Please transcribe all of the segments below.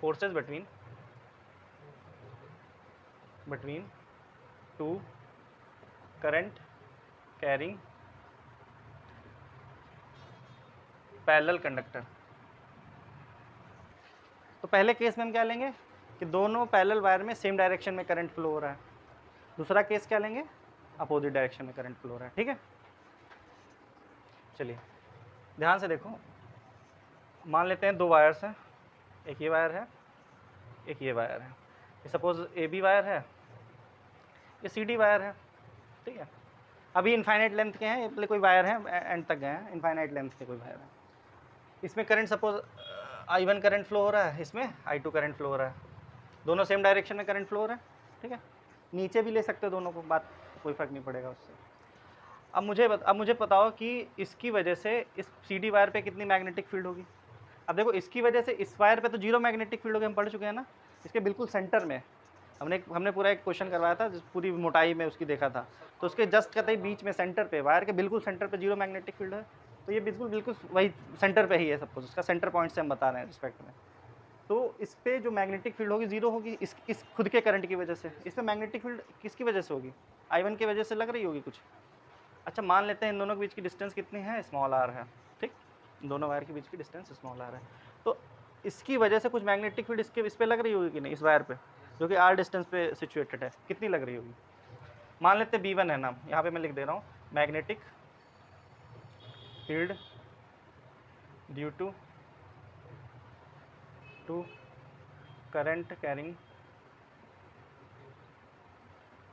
Forces between two current carrying parallel conductor. तो पहले case में हम क्या लेंगे कि दोनों पैरेलल वायर में सेम डायरेक्शन में करंट फ्लो हो रहा है। दूसरा केस क्या लेंगे, अपोजिट डायरेक्शन में करंट फ्लो हो रहा है। ठीक है, चलिए ध्यान से देखो। मान लेते हैं दो वायर्स हैं, एक ये वायर है, एक ये वायर है। ये सपोज ए बी वायर है, ये सी डी वायर है। ठीक है, अभी इनफाइनाइट लेंथ के हैं, ये कोई वायर है एंड तक गए हैं, इनफाइनाइट लेंथ के कोई वायर है। इसमें current suppose I1 current flow हो रहा है, इसमें I2 करंट फ्लो हो रहा है, दोनों सेम डायरेक्शन में करंट फ्लो हो रहा है। ठीक है, नीचे भी ले सकते हो दोनों को, बात कोई फ़र्क नहीं पड़ेगा उससे। अब मुझे बताओ कि इसकी वजह से इस सी डी वायर पे कितनी मैग्नेटिक फील्ड होगी। अब देखो, इसकी वजह से इस वायर पे तो जीरो मैग्नेटिक फील्ड होगी, हम पढ़ चुके हैं ना। इसके बिल्कुल सेंटर में हमने पूरा एक क्वेश्चन करवाया था, जिस पूरी मोटाई में उसकी देखा था, तो उसके जस्ट कहते बीच में सेंटर पे, वायर के बिल्कुल सेंटर पे जीरो मैग्नेटिक फील्ड है। तो ये बिल्कुल वही सेंटर पे ही है, सपोज उसका सेंटर पॉइंट से हम बता रहे हैं रिस्पेक्ट में। तो इस पे जो मैग्नेटिक फील्ड होगी जीरो होगी, इस खुद के करंट की वजह से। इसमें मैग्नेटिक फील्ड किसकी वजह से होगी, I1 की वजह से लग रही होगी कुछ। अच्छा, मान लेते हैं इन दोनों के बीच की डिस्टेंस कितनी है, स्मॉल आर है। ठीक, दोनों वायर के बीच की डिस्टेंस स्मॉल आर है, तो इसकी वजह से कुछ मैग्नेटिक फील्ड इस पे लग रही होगी कि नहीं, इस वायर पे जो कि आर डिस्टेंस पे सिचुएटेड है, कितनी लग रही होगी। मान लेते हैं B1 है नाम, यहाँ पे मैं लिख दे रहा हूँ, magnetic field due to current carrying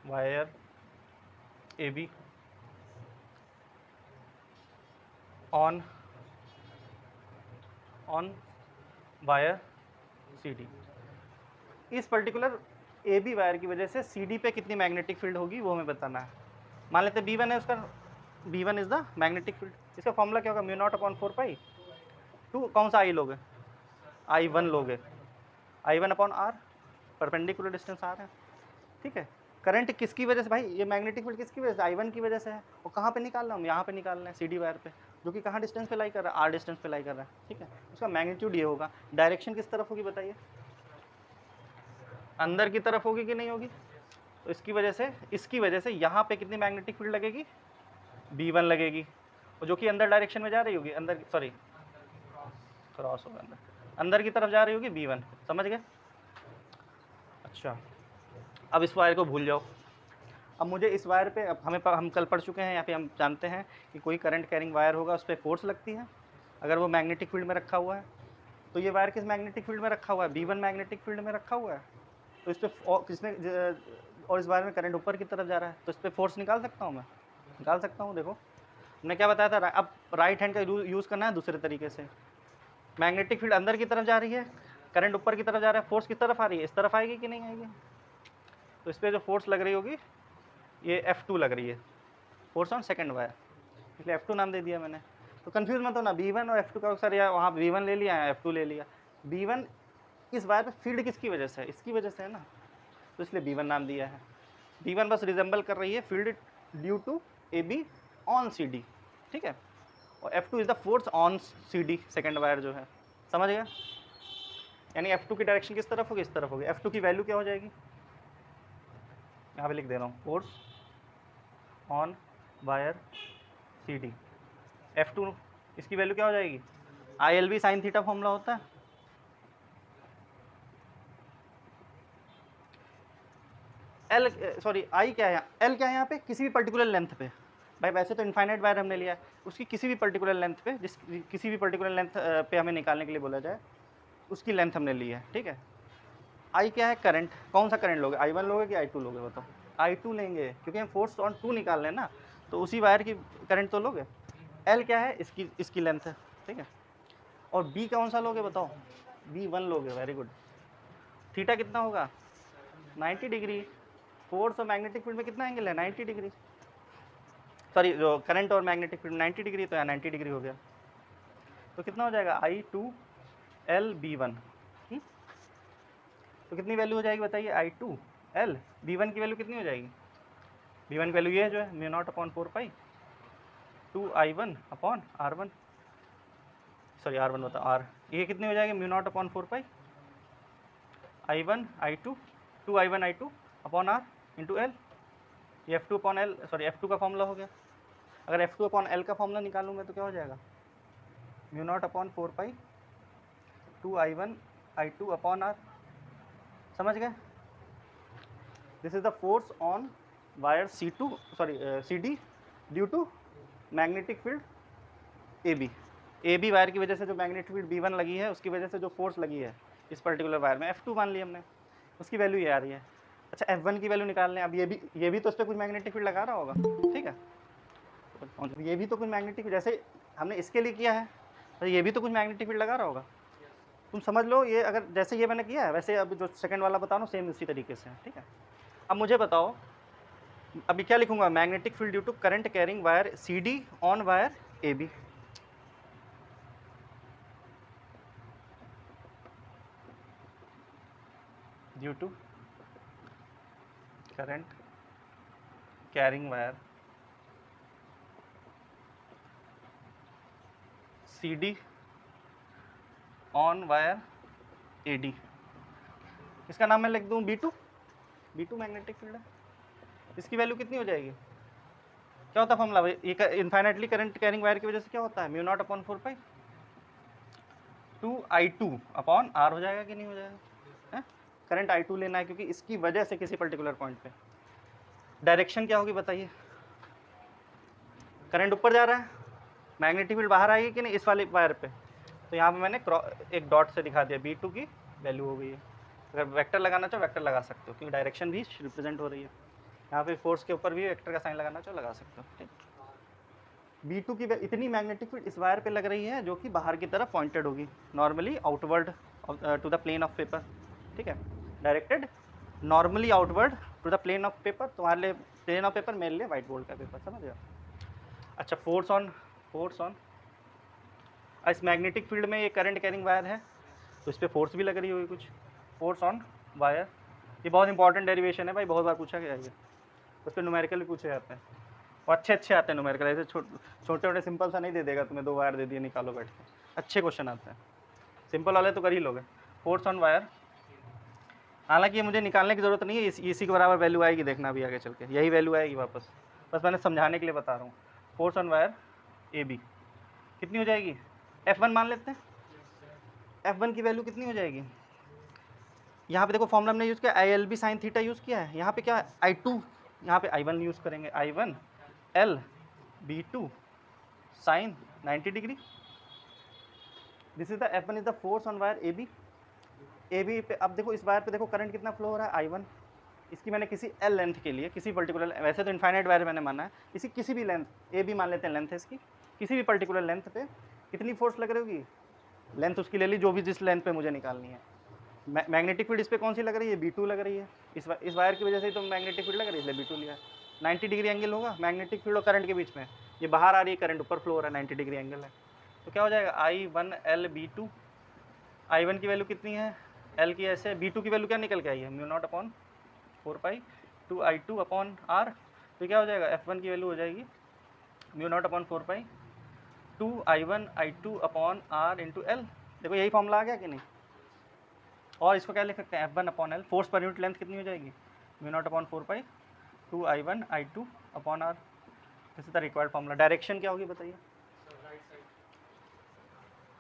wire AB on wire CD। इस पर्टिकुलर AB वायर की वजह से CD पे कितनी मैग्नेटिक फील्ड होगी वो हमें बताना है। मान लेते हैं B1 है, उसका B1 is the magnetic field. इसका फॉर्मूला क्या होगा, μ0/4 टू कौन सा I लोगे, I1 लोगे, I1/R, परपेंडिकुलर डिस्टेंस R है। ठीक है, करंट किसकी वजह से भाई, ये मैग्नेटिक फील्ड किसकी वजह से, I1 की वजह से है। और कहाँ पे निकालना हम, यहाँ पे निकालना है CD वायर पे, जो कि कहाँ डिस्टेंस पे लाई कर रहा है, R डिस्टेंस पे लाई कर रहा है। ठीक है, उसका मैग्नीट्यूड ये होगा। डायरेक्शन किस तरफ होगी बताइए, अंदर की तरफ होगी कि नहीं होगी। तो इसकी वजह से यहाँ पे कितनी मैग्नेटिक फील्ड लगेगी, B1 लगेगी, और जो कि अंदर डायरेक्शन में जा रही होगी, अंदर सॉरी क्रॉस होगा, अंदर की तरफ जा रही होगी B1। समझ गए। अच्छा, अब इस वायर को भूल जाओ। अब मुझे इस वायर पे, अब हम कल पढ़ चुके हैं, यहाँ पे हम जानते हैं कि कोई करंट कैरिंग वायर होगा, उस पर फोर्स लगती है अगर वो मैग्नेटिक फील्ड में रखा हुआ है। तो ये वायर किस मैग्नेटिक फील्ड में रखा हुआ है, B1 मैग्नेटिक फील्ड में रखा हुआ है। तो इस पर और इस वायर में करंट ऊपर की तरफ जा रहा है, तो इस पर फोर्स निकाल सकता हूँ, मैं निकाल सकता हूँ। देखो मैंने क्या बताया था, अब राइट हैंड का यूज़ करना है दूसरे तरीके से। मैग्नेटिक फील्ड अंदर की तरफ जा रही है, करंट ऊपर की तरफ जा रहा है, फोर्स किस तरफ आ रही है, इस तरफ आएगी कि नहीं आएगी। तो इस पर जो फोर्स लग रही होगी ये F2 लग रही है, फोर्स ऑन सेकंड वायर, इसलिए F2 नाम दे दिया मैंने। तो कंफ्यूज मत होना, B1 और F2 का सर, या वहाँ B1 ले लिया या F2 ले लिया। B1 इस वायर पे फील्ड किसकी वजह से है, इसकी वजह से है ना, तो इसलिए B1 नाम दिया है। B1 बस रिजेंबल कर रही है field due to AB on CD। ठीक है, और F2 is the force on CD second wire जो है। समझ गया, यानी F2 की डायरेक्शन किस तरफ होगी, इस तरफ होगी। F2 की वैल्यू क्या हो जाएगी, यहाँ पे लिख दे रहा हूँ, force on wire CD। F2 इसकी वैल्यू क्या हो जाएगी, ILV साइन थीटा फॉर्मूला होता है। L सॉरी I क्या है, L क्या है यहाँ पे, किसी भी पर्टिकुलर लेंथ पे। भाई वैसे तो इनफाइनाइट वायर हमने लिया है, उसकी किसी भी पर्टिकुलर लेंथ पे, किसी भी पर्टिकुलर लेंथ पे हमें निकालने के लिए बोला जाए, उसकी लेंथ हमने ली है। ठीक है, I क्या है, करंट, कौन सा करंट लोगे, I1 लोगे कि I2 लोगे बताओ। I2 लेंगे, क्योंकि हम फोर्स ऑन 2 निकाल रहे हैं ना, तो उसी वायर की करंट तो लोगे। L क्या है, इसकी लेंथ है। ठीक है, और B कौन सा लोगे बताओ, B1 लोगे, वेरी गुड। थीटा कितना होगा, 90 डिग्री। फोर्स और मैग्नेटिक फील्ड में कितना एंगल है, 90 डिग्री। सॉरी, जो करंट और मैग्नेटिक फील्ड 90 डिग्री, तो यहाँ 90 डिग्री हो गया। तो कितना हो जाएगा, I2LB1। तो कितनी वैल्यू हो जाएगी बताइए, I2L B1 की वैल्यू कितनी हो जाएगी, B1 की वैल्यू ये है जो है μ0/4 2I1/R1, सॉरी R1 बता R, ये कितनी हो जाएगी, μ0/4 I1 I2 2 I1 I2 upon R into L, ये F2 upon L, sorry F2 का फॉर्मूला हो गया। अगर F2 अपॉन एल का फॉर्मूला निकालूँ मैं तो क्या हो जाएगा, mu naught upon 4 pi 2 I1 I2 upon R। समझ गए? This is the force on wire C2 sorry CD due to magnetic field AB wire की वजह से जो मैग्नेटिक फील्ड B1 लगी है उसकी वजह से जो फोर्स लगी है इस पर्टिकुलर वायर में, F2 मान ली हमने, उसकी वैल्यू ये आ रही है। अच्छा F1 की वैल्यू निकाल लें। अब ये भी तो उस पर कुछ मैग्नेटिक फील्ड लगा रहा होगा, ठीक है, तो ये भी तो कुछ मैग्नेटिक, जैसे हमने इसके लिए किया है तो ये भी तो कुछ मैग्नेटिक फील्ड लगा रहा होगा। तुम समझ लो, ये अगर जैसे ये मैंने किया है वैसे अब जो सेकंड वाला बताओ ना सेम इसी तरीके से, ठीक है। अब मुझे बताओ अभी क्या लिखूंगा, magnetic field due to current carrying wire CD on wire AB। Due to current carrying wire CD on wire AD, इसका नाम मैं लिख दूं B2 मैग्नेटिक फील्ड है। इसकी वैल्यू कितनी हो जाएगी, क्या होता है फॉर्मूला भाई, ये इनफाइनाइटली करंट कैरिंग वायर की वजह से क्या होता है, mu naught upon 4 pi 2 I2 upon R हो जाएगा कि नहीं हो जाएगा, करंट I2 लेना है क्योंकि इसकी वजह से किसी पर्टिकुलर पॉइंट पे डायरेक्शन क्या होगी बताइए, करंट ऊपर जा रहा है, मैग्नेटिक फील्ड बाहर आएगी कि नहीं इस वाले वायर पे, तो यहाँ पे मैंने एक डॉट से दिखा दिया B2 की वैल्यू हो गई है। अगर वेक्टर लगाना चाहो वेक्टर लगा सकते हो क्योंकि डायरेक्शन भी रिप्रेजेंट हो रही है। यहाँ पे फोर्स के ऊपर भी वेक्टर का साइन लगाना चाहो लगा सकते हो, ठीक। B2 की इतनी मैग्नेटिक फील्ड इस वायर पे लग रही है जो कि बाहर की तरफ पॉइंटेड होगी, normally outward to the plane of paper, ठीक है, directed normally outward to the plane of paper. तुम्हारे लिए प्लेन ऑफ पेपर, मेरे लिए व्हाइट बोर्ड का पेपर, समझ गया। अच्छा फोर्स ऑन इस मैग्नेटिक फील्ड में ये करंट कैरिंग वायर है तो इस पर फोर्स भी लग रही होगी कुछ, फोर्स ऑन वायर। ये बहुत इंपॉर्टेंट डेरिवेशन है भाई, बहुत बार पूछा गया है, उस पर न्यूमेरिकल भी पूछे जाते हैं और अच्छे आते हैं न्यूमेरिकल, ऐसे छोटे छोटे सिंपल सा नहीं दे देगा तुम्हें, 2 वायर दे दिए निकालो बैठ के, अच्छे क्वेश्चन आते हैं, सिंपल वाले तो कर ही लोगे। फोर्स ऑन वायर, हालांकि ये मुझे निकालने की ज़रूरत नहीं है, इसी के बराबर वैल्यू आएगी, देखना भी आगे चल के यही वैल्यू आएगी वापस, बस मैंने समझाने के लिए बता रहा हूँ। फोर्स ऑन वायर AB कितनी हो जाएगी, F1 मान लेते हैं, F1 की वैल्यू कितनी हो जाएगी, यहाँ पे देखो फॉर्मूला हमने यूज़ किया ILB साइन थीटा यूज़ किया है, यहाँ पे क्या I2, यहाँ पे I1 यूज़ करेंगे, I1 L B2 sine 90 degree. This is the F1 is the force on wire AB पे। अब देखो इस वायर पे देखो करंट कितना फ्लो हो रहा है I1, इसकी मैंने किसी L लेंथ के लिए, किसी पर्टिकुलर, वैसे तो इनफाइनाइट वायर मैंने माना है, इसी किसी भी लेंथ AB मान लेते हैं, लेंथ है इसकी, किसी भी पर्टिकुलर लेंथ पे कितनी फोर्स लग रही होगी, लेंथ उसकी ले ली जो भी जिस लेंथ पे मुझे निकालनी है। मैग्नेटिक फील्ड इस पर कौन सी लग रही है, B2 लग रही है, इस वायर की वजह से तो मैग्नेटिक फील्ड लग रही है इसलिए B2 लिया है। 90 डिग्री एंगल होगा मैग्नेटिक फील्ड और करंट के बीच में, ये बाहर आ रही है करंट ऊपर फ्लो हो रहा है, 90 डिग्री एंगल है, तो क्या हो जाएगा I1 L B2, I1 की वैल्यू कितनी है, L की ऐसे, B2 की वैल्यू क्या निकल के आई है, mu naught upon 4 pi 2 I2 upon R, तो क्या हो जाएगा F1 की वैल्यू हो जाएगी mu naught upon 4 pi 2 I1 I2 upon R into L। देखो यही फॉर्मूला आ गया कि नहीं, और इसको क्या लिख सकते हैं F1 upon L, force per unit length कितनी हो जाएगी, mu naught upon 4 pi 2 I1 I2 upon R, this is the required formula. Direction क्या होगी बताइए,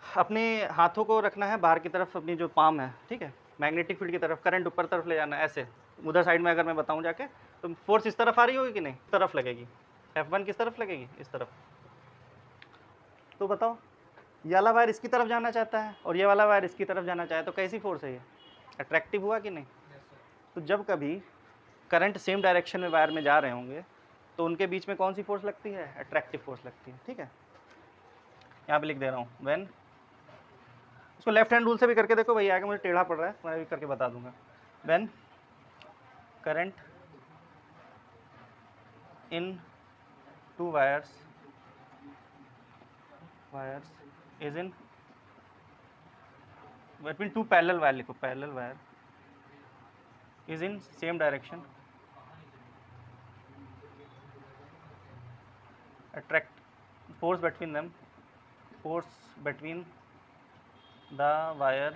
अपने हाथों को रखना है बाहर की तरफ, अपनी जो पाम है, ठीक है, मैग्नेटिक फील्ड की तरफ, करंट ऊपर तरफ ले जाना है ऐसे, उधर साइड में अगर मैं बताऊं जाके तो फोर्स इस तरफ आ रही होगी कि नहीं, इस तरफ लगेगी, F1 किस तरफ लगेगी, इस तरफ। तो बताओ ये वाला वायर इसकी तरफ जाना चाहता है और ये वाला वायर इसकी तरफ जाना चाहे तो कैसी फोर्स है ये, अट्रैक्टिव हुआ कि नहीं। तो जब कभी करंट सेम डायरेक्शन में वायर में जा रहे होंगे तो उनके बीच में कौन सी फोर्स लगती है, अट्रैक्टिव फोर्स लगती है, ठीक है। यहाँ पे लिख दे रहा हूँ व्हेन, इसको लेफ्ट हैंड रूल से भी करके देखो भाई, आगे मुझे टेढ़ा पड़ रहा है, मैं भी करके बता दूंगा। When current in two wires is in between two parallel wire, लिखो parallel wire is in same direction, attract force between them, force between the wire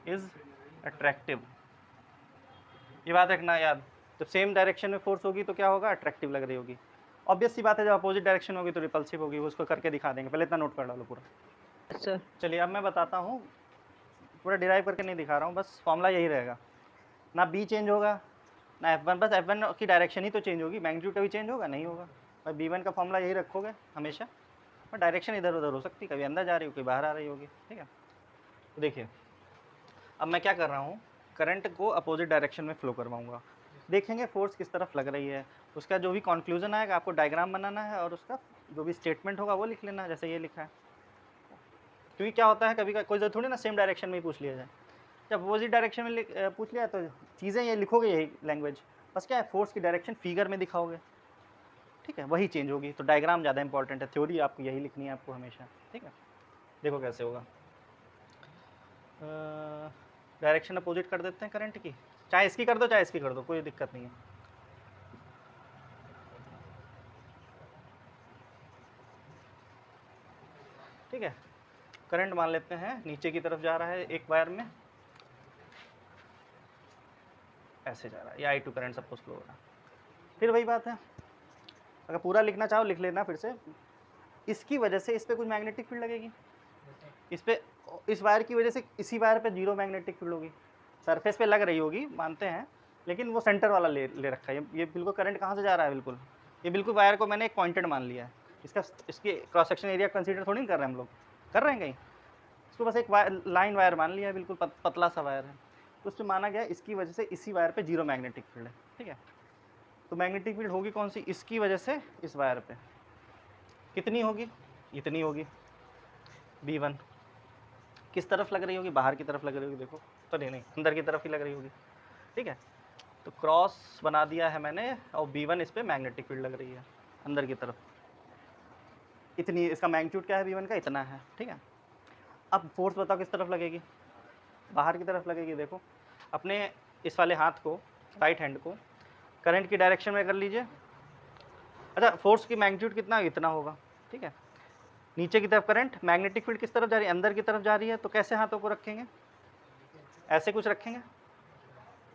is attractive. ये बात रखना याद, जब सेम डायरेक्शन में फोर्स होगी तो क्या होगा, अट्रैक्टिव लग रही होगी। ऑब्वियस सी बात है, जब अपोजिट डायरेक्शन होगी तो रिपल्सिव होगी। उसको करके दिखा देंगे, पहले इतना नोट कर डालो पूरा। अच्छा चलिए अब मैं बताता हूँ, पूरा डिराइव करके नहीं दिखा रहा हूँ, बस फॉर्मूला यही रहेगा, ना बी चेंज होगा ना F1, बस F1 की डायरेक्शन ही तो चेंज होगी, मैग्नीट्यूड कभी चेंज होगा नहीं होगा। और B1 का फॉर्मूला यही रखोगे हमेशा, और डायरेक्शन इधर उधर हो सकती है, कभी अंदर जा रही होगी, बाहर आ रही होगी, ठीक है। तो देखिए अब मैं क्या कर रहा हूँ, करंट को अपोजिट डायरेक्शन में फ्लो करवाऊंगा, देखेंगे फोर्स किस तरफ लग रही है। उसका जो भी कंक्लूजन आएगा आपको डायग्राम बनाना है, और उसका जो भी स्टेटमेंट होगा वो लिख लेना है, जैसे ये लिखा है। क्योंकि क्या होता है, कभी कोई जरूरत थोड़ी ना सेम डायरेक्शन में ही पूछ लिया जाए। जब अपोजिट डायरेक्शन में पूछ लिया तो चीज़ें ये लिखोगे यही लैंग्वेज, बस क्या है फोर्स की डायरेक्शन फिगर में दिखाओगे, ठीक है, वही चेंज होगी। तो डायग्राम ज़्यादा इंपॉर्टेंट है, थ्योरी आपको यही लिखनी है आपको हमेशा, ठीक है। देखो कैसे होगा, डायरेक्शन अपोजिट कर देते हैं करंट की, चाहे इसकी कर दो चाहे इसकी कर दो, कोई दिक्कत नहीं है। ठीक है, करंट मान लेते हैं नीचे की तरफ जा रहा है एक वायर में, ऐसे जा रहा है, या I2 करंट सपोज फ्लो हो रहा है। फिर वही बात है, अगर पूरा लिखना चाहो लिख लेना फिर से। इसकी वजह से इस पर कुछ मैग्नेटिक फील्ड लगेगी, इस पे, इस वायर की वजह से इसी वायर पे जीरो मैग्नेटिक फील्ड होगी, सरफेस पे लग रही होगी मानते हैं, लेकिन वो सेंटर वाला ले रखा है। ये बिल्कुल करंट कहाँ से जा रहा है, बिल्कुल ये बिल्कुल वायर को मैंने एक पॉइंटेड मान लिया है। इसके क्रॉस सेक्शन एरिया कंसीडर थोड़ी नहीं कर रहे हैं हम लोग, कर रहे हैं कहीं, इसको बस एक लाइन वायर मान लिया है, बिल्कुल पतला सा वायर है, तो उसमें माना गया इसकी वजह से इसी वायर पे जीरो मैग्नेटिक फील्ड है, ठीक है। तो मैग्नेटिक फील्ड होगी कौन सी, इसकी वजह से इस वायर पे कितनी होगी, इतनी होगी। B1 किस तरफ लग रही होगी, बाहर की तरफ लग रही होगी, देखो तो नहीं अंदर की तरफ ही लग रही होगी, ठीक है। तो क्रॉस बना दिया है मैंने, और B1 इस पर मैग्नेटिक फील्ड लग रही है अंदर की तरफ, इतनी, इसका मैग्नीट्यूड क्या है B1 का, इतना है, ठीक है। अब फोर्स बताओ किस तरफ लगेगी, बाहर की तरफ लगेगी। देखो अपने इस वाले हाथ को, राइट हैंड को करंट की डायरेक्शन में कर लीजिए। अच्छा फोर्स की मैग्नीट्यूड कितना, इतना होगा, ठीक है। नीचे की तरफ करंट, मैग्नेटिक फील्ड किस तरफ जा रही है, अंदर की तरफ जा रही है, तो कैसे हाथों को रखेंगे, ऐसे कुछ रखेंगे,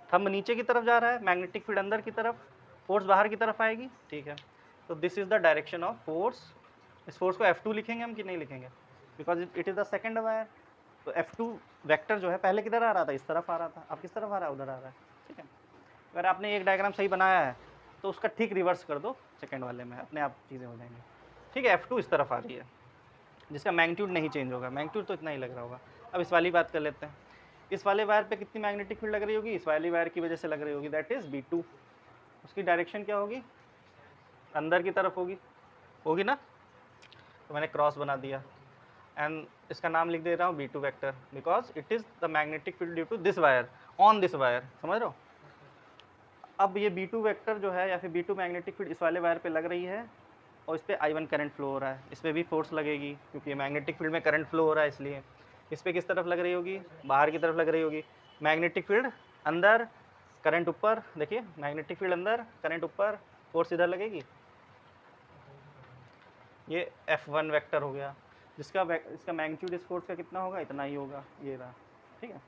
थंब नीचे की तरफ जा रहा है, मैग्नेटिक फील्ड अंदर की तरफ, फोर्स बाहर की तरफ आएगी, ठीक है। तो this is the direction of force. इस फोर्स को F2 लिखेंगे हम कि नहीं लिखेंगे, because it is the second wire. तो F2 वेक्टर जो है पहले किधर आ रहा था, इस तरफ आ रहा था, अब किस तरफ आ रहा है, उधर आ रहा है, ठीक है। अगर आपने एक डायग्राम सही बनाया है तो उसका ठीक रिवर्स कर दो सेकेंड वाले में, अपने आप चीज़ें हो जाएंगी, ठीक है। F2 इस तरफ आ रही है, जिसका मैग्नीट्यूड नहीं चेंज होगा, मैग्नीट्यूड तो इतना ही लग रहा होगा। अब इस वाली बात कर लेते हैं, इस वाले वायर पे कितनी मैग्नेटिक फील्ड लग रही होगी, इस वाली वायर की वजह से लग रही होगी, दैट इज B2। उसकी डायरेक्शन क्या होगी, अंदर की तरफ होगी ना, तो मैंने क्रॉस बना दिया, एंड इसका नाम लिख दे रहा हूँ B2 vector, because it is the magnetic field due to this wire on this wire, समझ रहे हो। अब ये B2 वेक्टर जो है, या फिर B2 मैग्नेटिक फील्ड इस वाले वायर पे लग रही है, और इस पर I1 करंट फ्लो हो रहा है, इस पर भी फोर्स लगेगी क्योंकि मैग्नेटिक फील्ड में करंट फ्लो हो रहा है, इसलिए इस पर किस तरफ लग रही होगी, बाहर की तरफ लग रही होगी। मैग्नेटिक फील्ड अंदर, करंट ऊपर, देखिए मैग्नेटिक फील्ड अंदर, करंट ऊपर, फोर्स इधर लगेगी। ये F1 वेक्टर हो गया, जिसका इसका मैग्नीट्यूड इस फोर्स का कितना होगा, इतना ही होगा, ये रहा, ठीक है।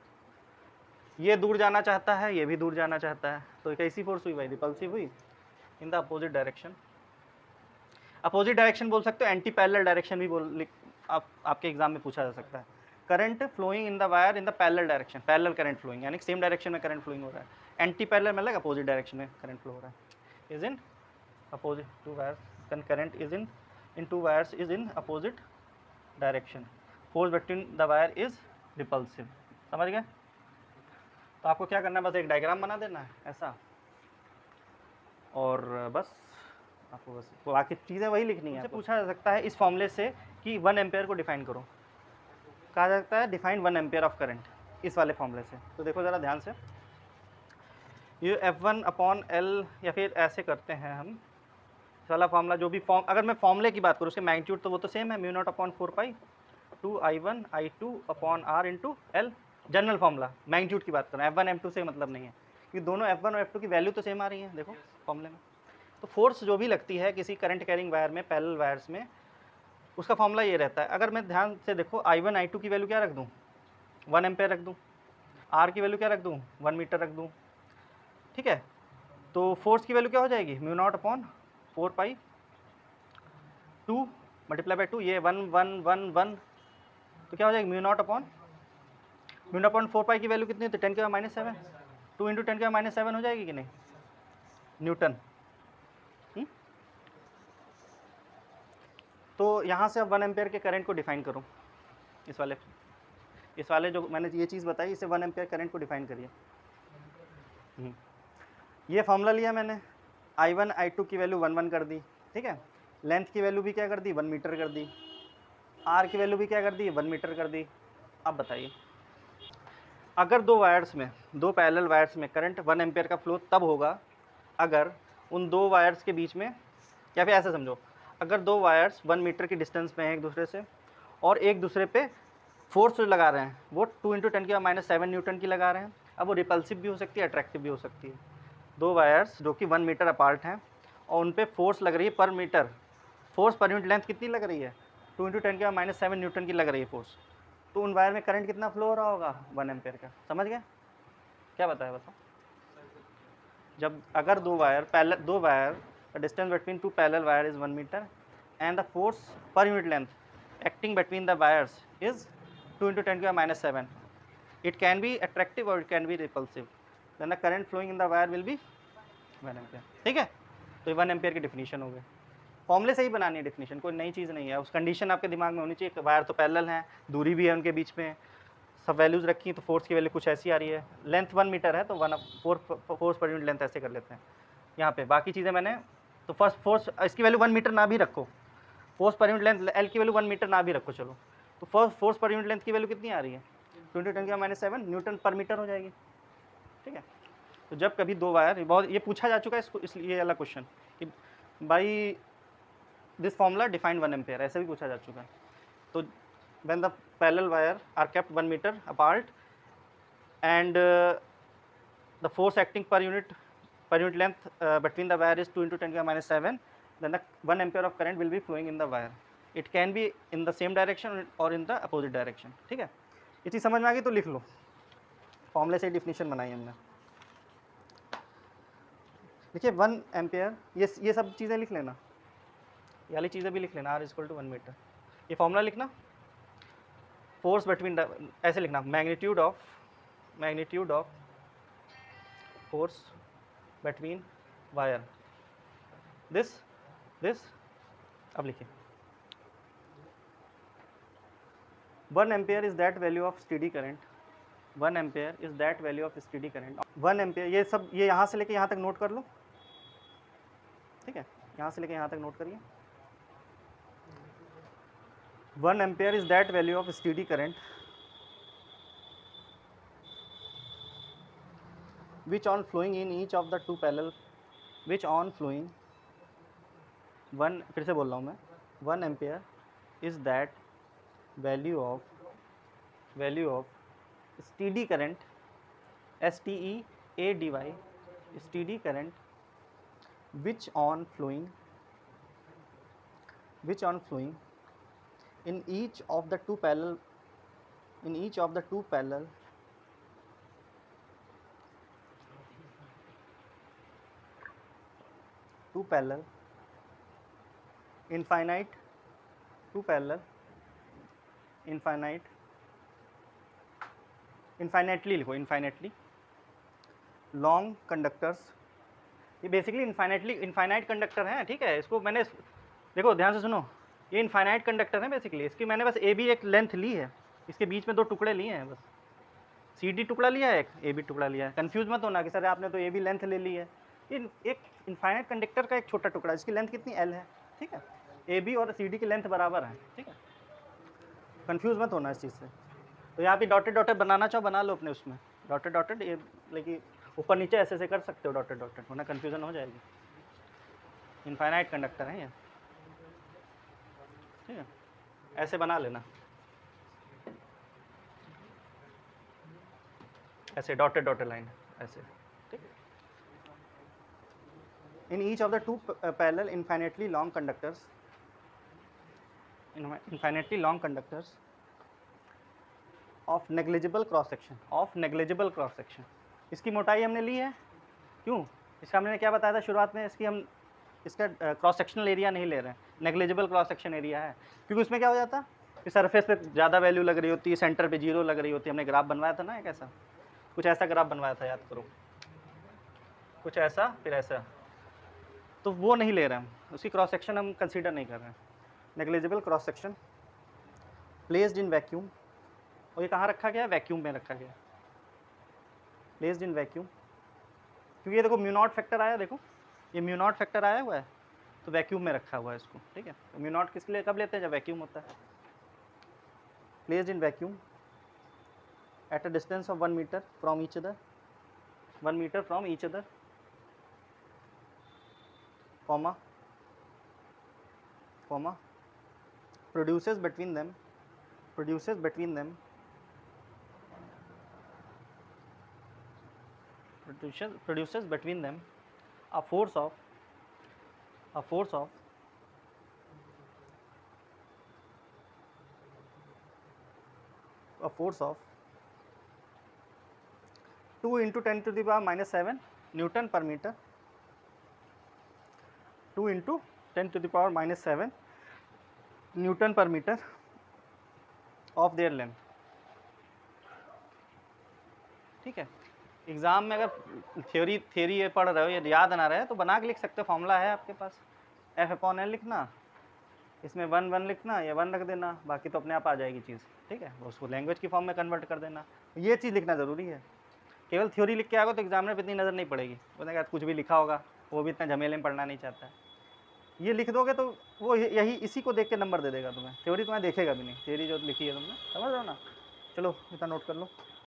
ये दूर जाना चाहता है, ये भी दूर जाना चाहता है, तो कैसी फोर्स हुई भाई, रिपल्सिव हुई in the opposite direction. Opposite direction बोल सकते हो, एंटी पैरेलल डायरेक्शन भी आपके एग्जाम में पूछा जा सकता है। Current flowing in the wire in the parallel direction, parallel current flowing, यानी सेम डायरेक्शन में करंट फ्लोइंग हो रहा है। एंटी पैरेलल मतलब अपोजिट डायरेक्शन में करंट फ्लो हो रहा है, is in opposite two wires, current is in two wires is in opposite direction, force between the wire is repulsive, समझ गए। तो आपको क्या करना है, बस एक डायग्राम बना देना है ऐसा, और बस आपको बस बाकी चीज़ें वही लिखनी है। पूछा जा सकता है इस फॉर्मूले से कि 1 एम्पेयर को डिफाइन करो, कहा जा सकता है डिफाइन 1 एम्पेयर ऑफ करंट इस वाले फॉर्मूले से। तो देखो ज़रा ध्यान से, ये F1 अपॉन L, या फिर ऐसे करते हैं हम, इस वाला फॉर्मूला जो भी अगर मैं फॉर्मूले की बात करूँ उसके मैग्नीट्यूड तो वो तो सेम है, mu naught upon 4 2 I1 I2 upon R into L, general formula. Magnitude की बात करें, F1 M2 से मतलब नहीं है, क्योंकि दोनों F1 और F2 की वैल्यू तो सेम आ रही है, देखो फॉर्मूले में। तो फोर्स जो भी लगती है किसी करंट कैरिंग वायर में, पैरेलल वायर्स में, उसका फॉर्मूला ये रहता है। अगर मैं ध्यान से देखो I1 I2 की वैल्यू क्या रख दूँ, 1 एम्पेयर रख दूँ, आर की वैल्यू क्या रख दूँ, 1 मीटर रख दूँ, ठीक है। तो फोर्स की वैल्यू क्या हो जाएगी, mu naught upon 4 pi 2 multiply by 2, ये 1 1 1 1, तो क्या हो जाएगी म्यू नॉट अपॉन 4 पाई की वैल्यू कितनी होती है, 10 के पावर -7, 2 इंटू 10 के पावर -7 हो जाएगी कि नहीं, न्यूटन। तो यहाँ से अब 1 एम्पेयर के करंट को डिफाइन करूँ, इस वाले जो मैंने ये चीज़ बताई, इसे 1 एम्पेयर करंट को डिफाइन करिए। ये फॉर्मूला लिया मैंने, I1 I2 की वैल्यू 1 1 कर दी, ठीक है। लेंथ की वैल्यू भी क्या कर दी, 1 मीटर कर दी, आर की वैल्यू भी क्या कर दी, 1 मीटर कर दी। अब बताइए, अगर दो वायर्स में, दो पैरेलल वायर्स में करंट 1 एम्पेयर का फ्लो तब होगा अगर उन दो वायर्स के बीच में, या फिर ऐसे समझो, अगर दो वायर्स 1 मीटर की डिस्टेंस पे हैं एक दूसरे से और एक दूसरे पे फोर्स लगा रहे हैं, वो 2 इंटू 10 के पावर -7 न्यूटन की लगा रहे हैं। अब वो रिपल्सिव भी हो सकती है, अट्रैक्टिव भी हो सकती है। दो वायर्स जो कि 1 मीटर अपार्ट हैं और उन पे फोर्स लग रही है per metre, force per unit length कितनी लग रही है, 2 इंटू 10 के पावर -7 न्यूटन की लग रही है फोर्स। तो उन वायर में करंट कितना फ्लो हो रहा होगा, 1 एम्पेयर का। समझ गए, क्या बताया बताओ। जब अगर दो wire the distance between two parallel wire is 1 metre and the force per unit length acting between the wires is 2 into 10 के power -7, it can be attractive और it can be repulsive, then the current flowing in the wire will be 1 ampere. ठीक है, तो 1 ampere की definition हो गई। फॉर्मूले से ही बनानी है डिफिनीशन, कोई नई चीज़ नहीं है। उस कंडीशन आपके दिमाग में होनी चाहिए, वायर तो पैरेलल हैं, दूरी भी है उनके बीच में, सब वैल्यूज़ रखी, तो फोर्स की वैल्यू कुछ ऐसी आ रही है, लेंथ 1 मीटर है तो 4 पर यूनिट लेंथ ऐसे कर लेते हैं यहाँ पे। बाकी चीज़ें मैंने, तो फर्स्ट फोर्स इसकी वैल्यू 1 मीटर ना भी रखो, force per unit length L की वैल्यू 1 मीटर ना भी रखो, चलो, तो first force per unit length की वैल्यू कितनी आ रही है, 2 इंटू 10 के पावर -7 न्यूटन पर मीटर हो जाएगी। ठीक है, तो जब कभी दो वायर, बहुत ये पूछा जा चुका है इसको, इसलिए ये वाला क्वेश्चन कि by this formula define 1 ampere, ऐसे भी पूछा जा चुका है। तो when the parallel wire are kept 1 meter apart and the force acting per unit length between the wire is 2 into 10 to the minus 7, then the 1 ampere of current will be flowing in the wire. It can be in the same direction or in the opposite direction. ठीक है, ये चीज़ समझ में आ गई तो लिख लो, फॉर्मूले से डिफिनीशन बनाई हमने। देखिए 1 एम्पेयर, ये सब चीज़ें लिख लेना, ये वाली चीज़ें भी लिख लेना, R इक्वल टू 1 मीटर, ये फॉर्मूला लिखना। फोर्स बिटवीन द, ऐसे लिखना, magnitude of force between wire, this. अब लिखिए 1 ampere is that value of steady current, 1 ampere is that value of steady current. 1 ampere, ये सब ये यहाँ से लेके यहाँ तक नोट कर लो, ठीक है, यहाँ से लेके यहाँ तक नोट करिए। 1 ampere is that value of steady current which on flowing in each of the two parallel, which on flowing 1, फिर से बोल रहा हूँ मैं, 1 ampere is that value of steady current, STEADY, steady current which on flowing in each of the two parallel infinitely लिखो, infinitely long conductors, ये basically infinite conductor हैं। ठीक है, इसको मैंने, देखो ध्यान से सुनो, ये इनफाइनाइट कंडक्टर है बेसिकली, इसकी मैंने बस ए बी एक लेंथ ली है, इसके बीच में 2 टुकड़े लिए हैं, बस CD टुकड़ा लिया है, एक AB टुकड़ा लिया है। कंफ्यूज मत होना कि सर आपने तो AB लेंथ ले ली है, ये एक इनफाइनाइट कंडक्टर का एक छोटा टुकड़ा, इसकी लेंथ कितनी L है। ठीक है, AB और CD की लेंथ बराबर है। ठीक है, कंफ्यूज मत होना इस चीज़ से। तो यहाँ पे डॉटेड बनाना चाहो बना लो अपने उसमें, डॉटेड ये, लेकिन ऊपर नीचे ऐसे ऐसे कर सकते हो, डॉटेड वरना कन्फ्यूज़न हो जाएगी। इनफाइनाइट कंडक्टर है ये, ठीक है, ऐसे बना लेना, ऐसे डॉटेड लाइन ऐसे। ठीक है, in each of the two parallel infinitely long conductors of negligible cross section, of negligible cross section. इसकी मोटाई हमने ली है, क्यों? इसका हमने क्या बताया था शुरुआत में, इसकी हम इसका क्रॉस सेक्शनल एरिया नहीं ले रहे हैं, नेग्लिजिबल क्रॉस सेक्शन एरिया है, क्योंकि उसमें क्या हो जाता कि सरफेस पे ज़्यादा वैल्यू लग रही होती है, सेंटर पे जीरो लग रही होती है। हमने ग्राफ बनवाया था ना एक ऐसा, कुछ ऐसा ग्राफ बनवाया था, याद करो, कुछ ऐसा फिर ऐसा, तो वो नहीं ले रहे हम, उसकी क्रॉस सेक्शन हम कंसीडर नहीं कर रहे हैं। Negligible cross section placed in vacuum, और ये कहाँ रखा गया है? वैक्यूम में रखा गया, प्लेस्ड इन वैक्यूम, क्योंकि ये देखो म्यू नॉट फैक्टर आया, देखो ये म्यू नॉट फैक्टर आया हुआ है, तो वैक्यूम में रखा हुआ है इसको, ठीक है। तो म्यू नॉट किसके लिए कब लेते हैं? जब वैक्यूम होता है। Placed in vacuum at a distance of 1 metre from each other, 1 metre from each other, comma produces between them produces between them a force of a force of 2 into 10 to the power minus 7 Newton per meter, 2 into 10 to the power minus 7 Newton per meter of their length, ठीक है। Exam में अगर theory ये पढ़ रहे हो, ये याद ना रहे तो बना के लिख सकते हो, फॉर्मूला है आपके पास, F/L लिखना, इसमें 1 लिखना, या 1 रख देना, बाकी तो अपने आप आ जाएगी चीज़, ठीक है। उसको लैंग्वेज की फॉर्म में कन्वर्ट कर देना, ये चीज़ लिखना ज़रूरी है। केवल थ्योरी लिख के आओगे तो एग्जामिनर पर इतनी नज़र नहीं पड़ेगी, बोलेगा कुछ भी लिखा होगा, वो भी इतना झमेले में पढ़ना नहीं चाहता है। ये लिख दोगे तो वो यही इसी को देख के नंबर दे देगा तुम्हें, थ्योरी तुम्हें देखेगा भी नहीं, थ्योरी जो लिखी है तुमने, समझ रहे हो ना। चलो इतना नोट कर लो।